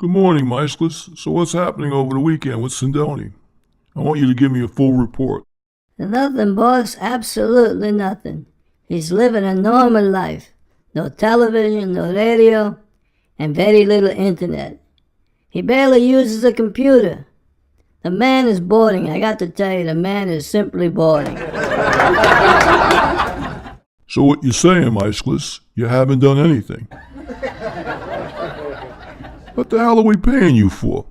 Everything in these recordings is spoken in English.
Good morning, Miescles. So what's happening over the weekend with Sindoni? I want you to give me a full report. Nothing, boss. Absolutely nothing. He's living a normal life. No television, no radio, and very little internet. He barely uses a computer. The man is boring. I got to tell you, the man is simply boring. So what you're saying, Miescles, you haven't done anything. What the hell are we paying you for?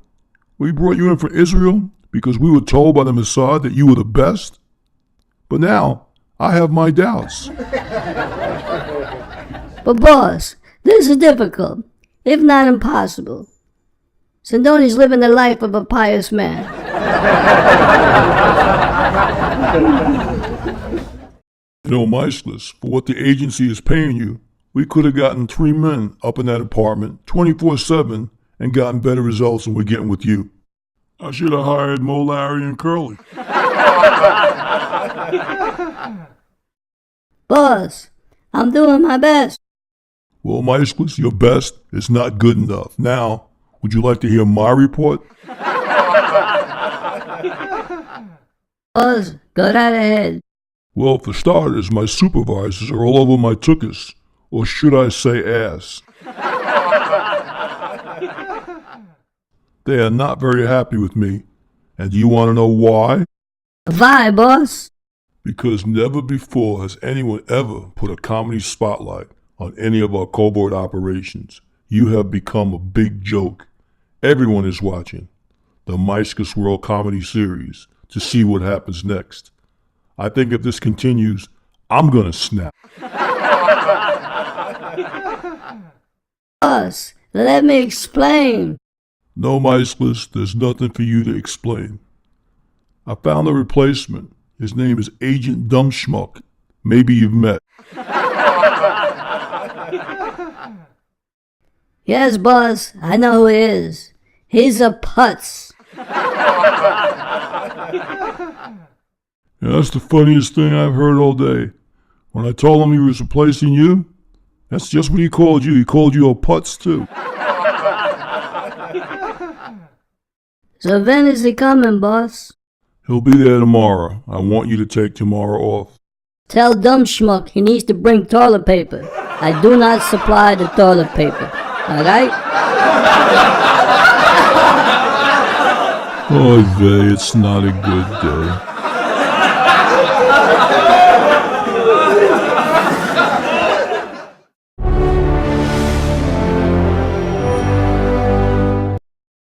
We brought you in from Israel because we were told by the Mossad that you were the best? But now, I have my doubts. But boss, this is difficult, if not impossible. Sindoni's living the life of a pious man. You know, Miescles, for what the agency is paying you, we could have gotten 3 men up in that apartment 24/7 and gotten better results than we're getting with you. I should have hired Mo, Larry, and Curly. Boss, I'm doing my best. Well, Miescles, your best is not good enough. Now, would you like to hear my report? Boss, go right ahead. Well, for starters, my supervisors are all over my tuchus, or should I say ass. They are not very happy with me, and do you want to know why? Why, boss? Because never before has anyone ever put a comedy spotlight on any of our covert operations. You have become a big joke. Everyone is watching the Miescles World Comedy Series to see what happens next. I think if this continues, I'm gonna snap. Boss, let me explain. No, Miescles, there's nothing for you to explain. I found a replacement. His name is Agent DumbSchmuck. Maybe you've met. Yes, boss, I know who he is. He's a putz. Yeah, that's the funniest thing I've heard all day. When I told him he was replacing you, that's just what he called you. He called you a putz, too. So when is he coming, boss? He'll be there tomorrow. I want you to take tomorrow off. Tell DumbSchmuck he needs to bring toilet paper. I do not supply the toilet paper. Alright? Oh, Vey, it's not a good day.